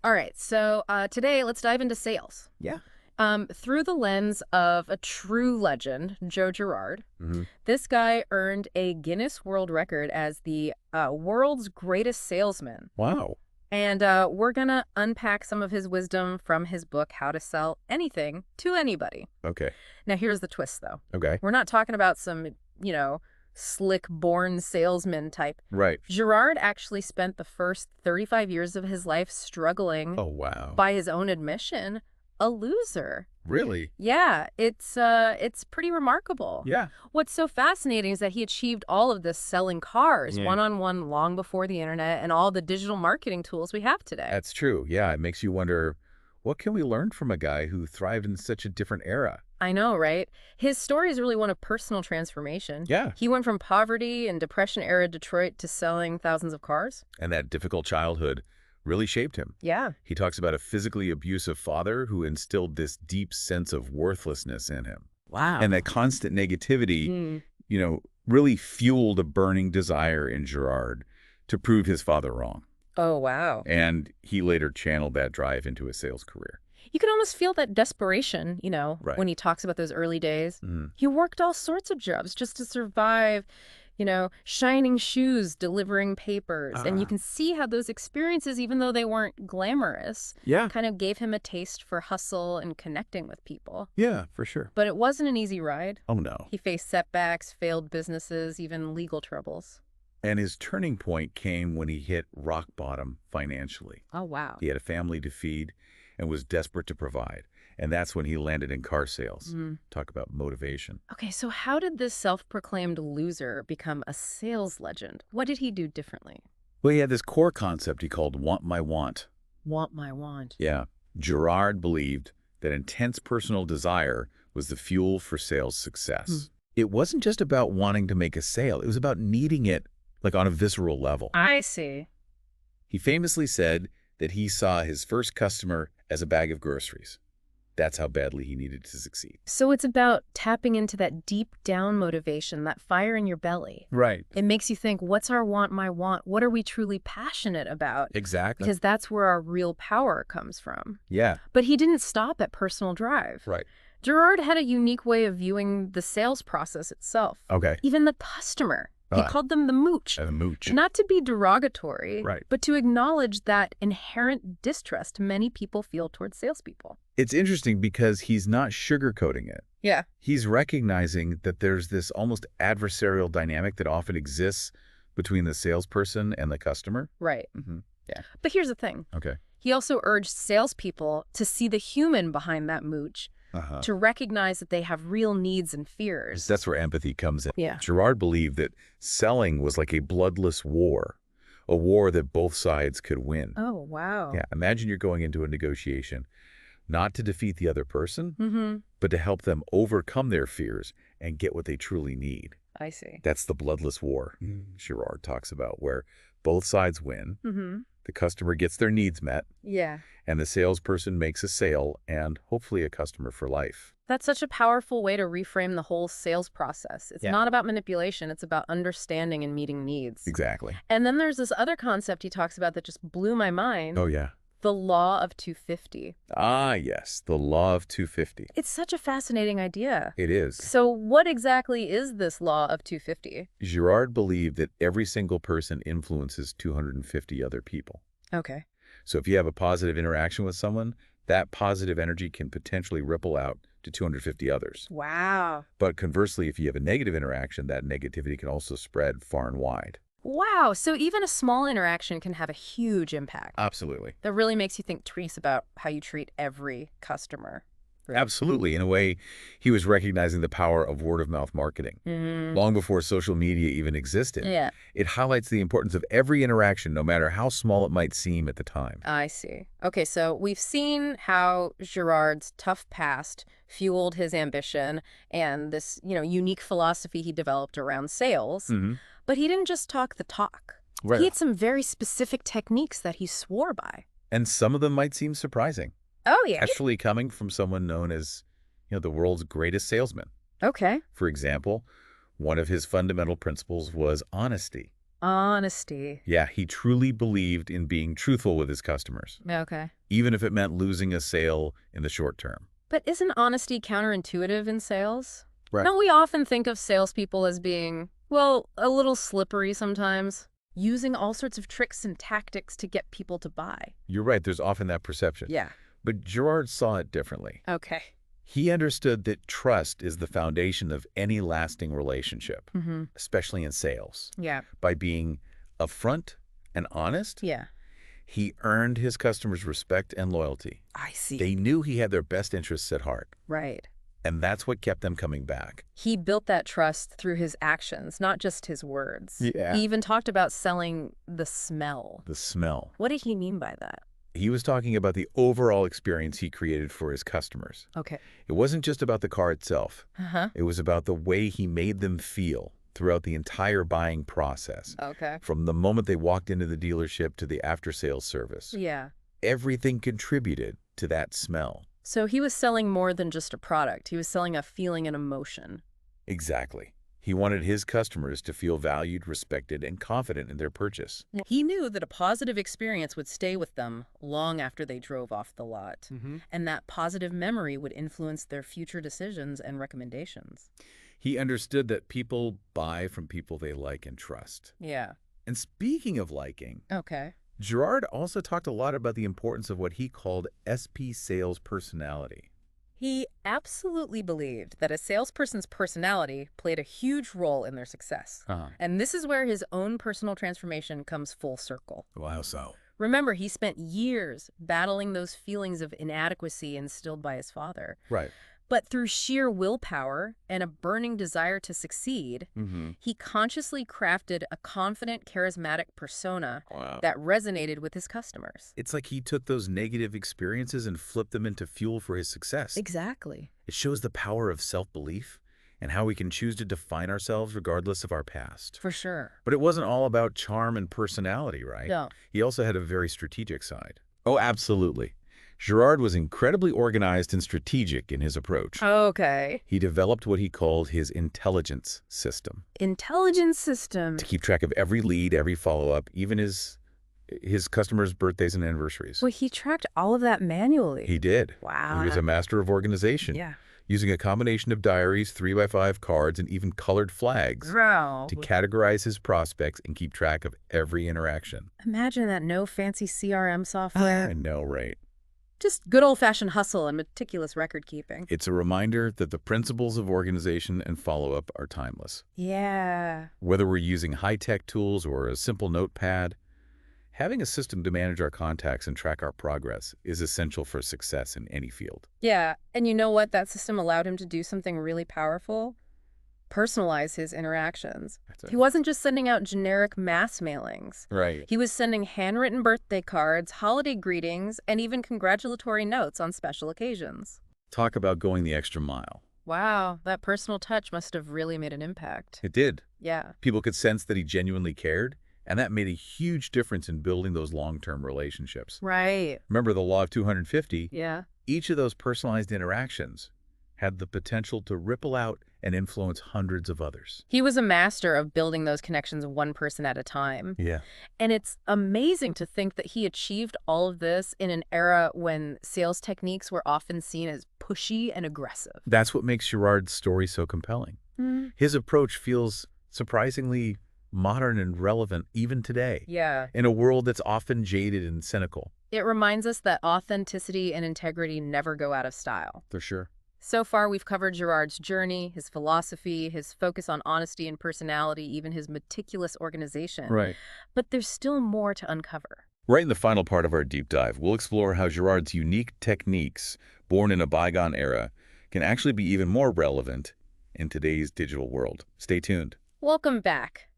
All right, so today let's dive into sales. Yeah. Through the lens of a true legend, Joe Girard, Hmm. this guy earned a Guinness World Record as the world's greatest salesman. Wow. And we're going to unpack some of his wisdom from his book, How to Sell Anything to Anybody. Okay. Now, here's the twist, though. Okay. We're not talking about some, slick-born salesman type. Right. Girard actually spent the first 35 years of his life struggling, Oh, wow. by his own admission, a loser. Really? Yeah, it's pretty remarkable. Yeah. What's so fascinating is that he achieved all of this selling cars Yeah. one-on-one long before the internet and all the digital marketing tools we have today. That's true. Yeah. It makes you wonder, what can we learn from a guy who thrived in such a different era? I know, right? His story is really one of personal transformation. Yeah. He went from poverty and Depression-era Detroit to selling thousands of cars. And that difficult childhood really shaped him. Yeah. He talks about a physically abusive father who instilled this deep sense of worthlessness in him. Wow. And that constant negativity, really fueled a burning desire in Girard to prove his father wrong. Oh, wow. And he later channeled that drive into a sales career. You can almost feel that desperation, Right. when he talks about those early days. Mm. He worked all sorts of jobs just to survive, shining shoes, delivering papers. And you Ah. can see how those experiences, even though they weren't glamorous, Yeah. kind of gave him a taste for hustle and connecting with people. Yeah, for sure. But it wasn't an easy ride. Oh, no. He faced setbacks, failed businesses, even legal troubles. And his turning point came when he hit rock bottom financially. Oh, wow. He had a family to feed and was desperate to provide. And that's when he landed in car sales. Talk about motivation. Okay, so how did this self-proclaimed loser become a sales legend? What did he do differently? Well, he had this core concept he called want my want. Want my want. Yeah. Girard believed that intense personal desire was the fuel for sales success. It wasn't just about wanting to make a sale. It was about needing it, like on a visceral level. I see. He famously said that he saw his first customer as a bag of groceries. That's how badly he needed to succeed. So it's about tapping into that deep down motivation, that fire in your belly. Right. It makes you think, what's our want, my want? What are we truly passionate about? Exactly. Because that's where our real power comes from. Yeah. But he didn't stop at personal drive. Right. Girard had a unique way of viewing the sales process itself. Okay. Even the customer. He called them the mooch. The mooch. Not to be derogatory, Right. but to acknowledge that inherent distrust many people feel towards salespeople. It's interesting because he's not sugarcoating it. Yeah. He's recognizing that there's this almost adversarial dynamic that often exists between the salesperson and the customer. Right. Yeah. But here's the thing. Okay. He also urged salespeople to see the human behind that mooch, to recognize that they have real needs and fears. That's where empathy comes in. Yeah. Girard believed that selling was like a bloodless war, a war that both sides could win. Oh, wow. Yeah. Imagine you're going into a negotiation, not to defeat the other person, but to help them overcome their fears and get what they truly need. I see. That's the bloodless war Girard talks about, where both sides win, the customer gets their needs met, Yeah. and the salesperson makes a sale and hopefully a customer for life. That's such a powerful way to reframe the whole sales process. It's Yeah. not about manipulation. It's about understanding and meeting needs. Exactly. And then there's this other concept he talks about that just blew my mind. Oh, yeah. The law of 250. Ah, yes. The law of 250. It's such a fascinating idea. It is. So what exactly is this law of 250? Girard believed that every single person influences 250 other people. Okay. So if you have a positive interaction with someone, that positive energy can potentially ripple out to 250 others. Wow. But conversely, if you have a negative interaction, that negativity can also spread far and wide. Wow. So even a small interaction can have a huge impact. Absolutely. That really makes you think twice about how you treat every customer. Absolutely. In a way, he was recognizing the power of word-of-mouth marketing. Long before social media even existed. Yeah. It highlights the importance of every interaction, no matter how small it might seem at the time. I see. Okay, so we've seen how Girard's tough past fueled his ambition and this, unique philosophy he developed around sales. But he didn't just talk the talk. Right. He had some very specific techniques that he swore by. And some of them might seem surprising. Oh, yeah. Actually coming from someone known as, the world's greatest salesman. Okay. For example, one of his fundamental principles was honesty. Honesty. Yeah, he truly believed in being truthful with his customers, Okay. even if it meant losing a sale in the short term. But isn't honesty counterintuitive in sales? Right. Don't we often think of salespeople as being, well, a little slippery sometimes? Using all sorts of tricks and tactics to get people to buy. You're right, there's often that perception. Yeah. But Girard saw it differently. Okay. He understood that trust is the foundation of any lasting relationship, Mm-hmm. especially in sales. Yeah. By being upfront and honest, Yeah. he earned his customers' respect and loyalty. I see. They knew he had their best interests at heart, Right. and that's what kept them coming back. He built that trust through his actions, not just his words. Yeah. He even talked about selling the smell. The smell. What did he mean by that? He was talking about the overall experience he created for his customers. Okay. It wasn't just about the car itself. Uh-huh. It was about the way he made them feel throughout the entire buying process. Okay. From the moment they walked into the dealership to the after-sales service. Yeah. Everything contributed to that smell. So he was selling more than just a product. He was selling a feeling and emotion. Exactly. He wanted his customers to feel valued, respected, and confident in their purchase. He knew that a positive experience would stay with them long after they drove off the lot. Mm-hmm. And that positive memory would influence their future decisions and recommendations. He understood that people buy from people they like and trust. Yeah. And speaking of liking, Okay. Girard also talked a lot about the importance of what he called SP sales personality. He absolutely believed that a salesperson's personality played a huge role in their success. And this is where his own personal transformation comes full circle. Well, how so? Remember, he spent years battling those feelings of inadequacy instilled by his father. Right. But through sheer willpower and a burning desire to succeed, he consciously crafted a confident, charismatic persona that resonated with his customers. It's like he took those negative experiences and flipped them into fuel for his success. Exactly. It shows the power of self-belief and how we can choose to define ourselves regardless of our past. For sure. But it wasn't all about charm and personality, right? No. He also had a very strategic side. Oh, absolutely. Girard was incredibly organized and strategic in his approach. Okay. He developed what he called his intelligence system. Intelligence system. To keep track of every lead, every follow-up, even his customers' birthdays and anniversaries. Well, he tracked all of that manually. He did. Wow. He was a master of organization. Yeah. Using a combination of diaries, 3x5 cards, and even colored flags Wow. to categorize his prospects and keep track of every interaction. Imagine that, no fancy CRM software. I know, right? Just good old-fashioned hustle and meticulous record-keeping. It's a reminder that the principles of organization and follow-up are timeless. Yeah. Whether we're using high-tech tools or a simple notepad, having a system to manage our contacts and track our progress is essential for success in any field. Yeah, and you know what? That system allowed him to do something really powerful. Personalize his interactions. He wasn't just sending out generic mass mailings. Right. He was sending handwritten birthday cards, holiday greetings, and even congratulatory notes on special occasions. Talk about going the extra mile. Wow, that personal touch must have really made an impact. It did. Yeah. People could sense that he genuinely cared, and that made a huge difference in building those long-term relationships. Right. Remember the law of 250? Yeah. Each of those personalized interactions had the potential to ripple out and influence hundreds of others. He was a master of building those connections one person at a time. Yeah. And it's amazing to think that he achieved all of this in an era when sales techniques were often seen as pushy and aggressive. That's what makes Girard's story so compelling. His approach feels surprisingly modern and relevant even today. Yeah. In a world that's often jaded and cynical. It reminds us that authenticity and integrity never go out of style. For sure. So far, we've covered Girard's journey, his philosophy, his focus on honesty and personality, even his meticulous organization. Right. But there's still more to uncover. Right in the final part of our deep dive, we'll explore how Girard's unique techniques, born in a bygone era, can actually be even more relevant in today's digital world. Stay tuned. Welcome back.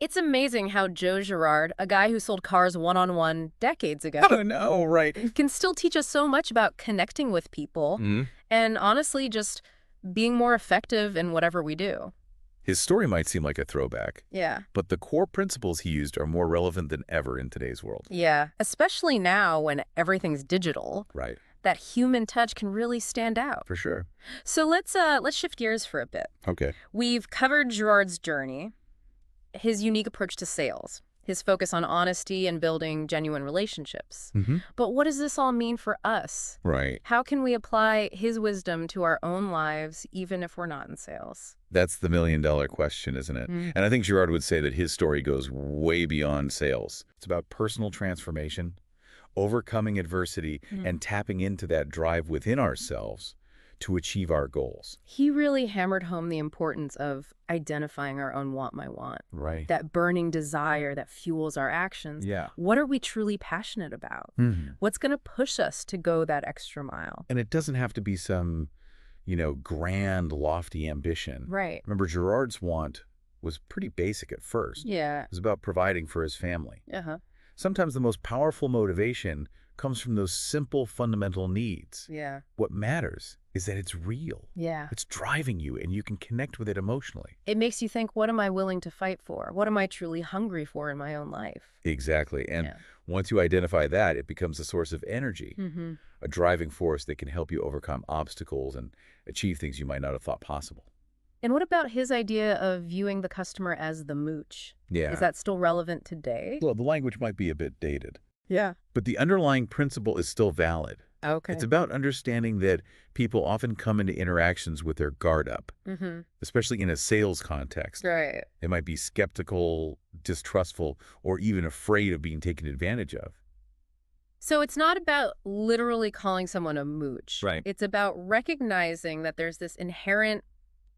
It's amazing how Joe Girard, a guy who sold cars one-on-one decades ago, Oh, no, right. can still teach us so much about connecting with people and honestly just being more effective in whatever we do. His story might seem like a throwback, Yeah. but the core principles he used are more relevant than ever in today's world. Yeah, especially now when everything's digital. Right. That human touch can really stand out. For sure. So let's shift gears for a bit. Okay. We've covered Girard's journey. his unique approach to sales, his focus on honesty and building genuine relationships. But what does this all mean for us? Right. How can we apply his wisdom to our own lives, even if we're not in sales? That's the million-dollar question, isn't it? And I think Girard would say that his story goes way beyond sales. It's about personal transformation, overcoming adversity, and tapping into that drive within ourselves to achieve our goals. He really hammered home the importance of identifying our own want, my want. Right. That burning desire that fuels our actions. Yeah. What are we truly passionate about? What's going to push us to go that extra mile? And it doesn't have to be some, grand, lofty ambition. Right. Remember, Girard's want was pretty basic at first. Yeah. It was about providing for his family. Uh-huh. Sometimes the most powerful motivation comes from those simple, fundamental needs. Yeah. What matters is that it's real. Yeah. It's driving you, and you can connect with it emotionally. It makes you think, what am I willing to fight for? What am I truly hungry for in my own life? Exactly. And once you identify that, it becomes a source of energy, a driving force that can help you overcome obstacles and achieve things you might not have thought possible. And what about his idea of viewing the customer as the mooch? Yeah. Is that still relevant today? Well, the language might be a bit dated, Yeah. but the underlying principle is still valid. Okay. It's about understanding that people often come into interactions with their guard up, especially in a sales context. Right. They might be skeptical, distrustful, or even afraid of being taken advantage of. So it's not about literally calling someone a mooch. Right. It's about recognizing that there's this inherent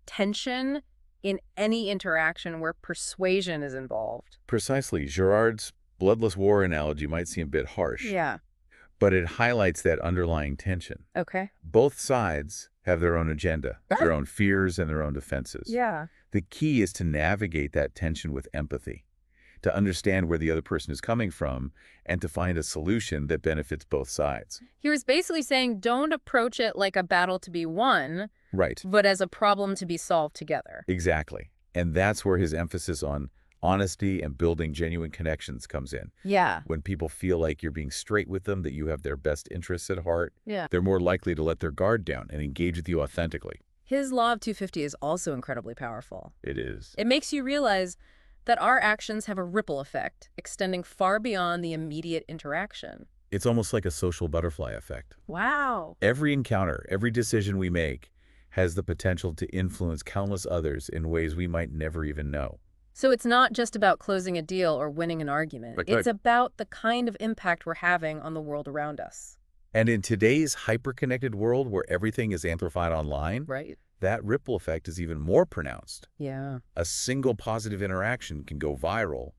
tension in any interaction where persuasion is involved. Precisely. Girard's bloodless war analogy might seem a bit harsh, Yeah. but it highlights that underlying tension. Okay. Both sides have their own agenda, their own fears, and their own defenses. Yeah. The key is to navigate that tension with empathy, to understand where the other person is coming from, and to find a solution that benefits both sides. He was basically saying, don't approach it like a battle to be won, Right. but as a problem to be solved together. Exactly. And that's where his emphasis on honesty and building genuine connections comes in. Yeah. When people feel like you're being straight with them, that you have their best interests at heart, Yeah. they're more likely to let their guard down and engage with you authentically. His law of 250 is also incredibly powerful. It is. It makes you realize that our actions have a ripple effect, extending far beyond the immediate interaction. It's almost like a social butterfly effect. Wow. Every encounter, every decision we make has the potential to influence countless others in ways we might never even know. So it's not just about closing a deal or winning an argument. Right. It's about the kind of impact we're having on the world around us. And in today's hyper-connected world where everything is amplified online, Right. that ripple effect is even more pronounced. Yeah. A single positive interaction can go viral,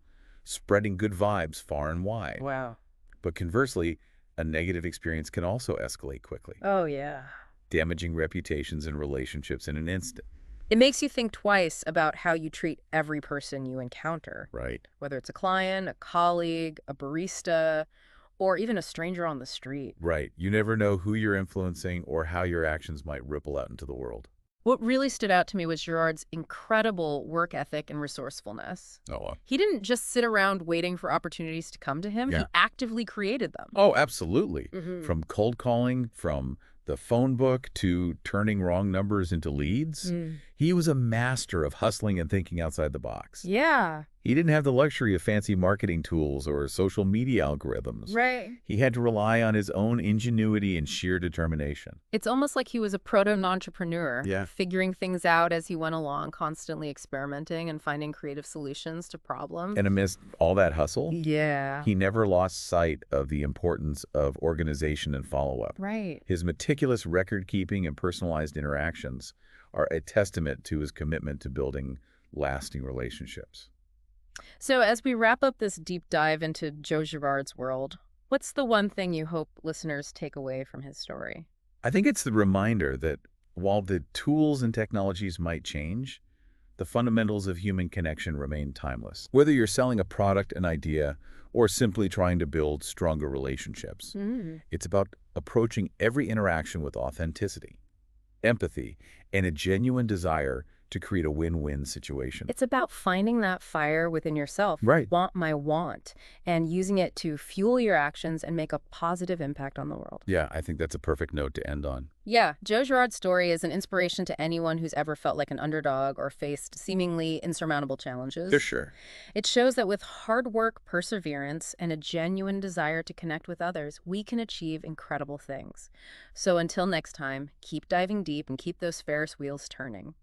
spreading good vibes far and wide. Wow. But conversely, a negative experience can also escalate quickly, Oh, yeah. damaging reputations and relationships in an instant. It makes you think twice about how you treat every person you encounter, Right. whether it's a client, a colleague, a barista, or even a stranger on the street. Right. You never know who you're influencing or how your actions might ripple out into the world. What really stood out to me was Girard's incredible work ethic and resourcefulness. Oh, He didn't just sit around waiting for opportunities to come to him. Yeah. He actively created them. absolutely. From cold calling, from the phone book to turning wrong numbers into leads, he was a master of hustling and thinking outside the box. Yeah. He didn't have the luxury of fancy marketing tools or social media algorithms. Right. He had to rely on his own ingenuity and sheer determination. It's almost like he was a proto-entrepreneur, Yeah. figuring things out as he went along, constantly experimenting and finding creative solutions to problems. And amidst all that hustle, Yeah. he never lost sight of the importance of organization and follow-up. Right. His meticulous record-keeping and personalized interactions are a testament to his commitment to building lasting relationships. So as we wrap up this deep dive into Joe Girard's world, what's the one thing you hope listeners take away from his story? I think it's the reminder that while the tools and technologies might change, the fundamentals of human connection remain timeless. Whether you're selling a product, an idea, or simply trying to build stronger relationships, it's about approaching every interaction with authenticity, empathy, and a genuine desire to create a win-win situation. It's about finding that fire within yourself, Right. want, and using it to fuel your actions and make a positive impact on the world. Yeah, I think that's a perfect note to end on. Yeah, Joe Girard's story is an inspiration to anyone who's ever felt like an underdog or faced seemingly insurmountable For challenges. sure. It shows that with hard work, perseverance, and a genuine desire to connect with others, we can achieve incredible things. So until next time, keep diving deep and keep those Ferris wheels turning.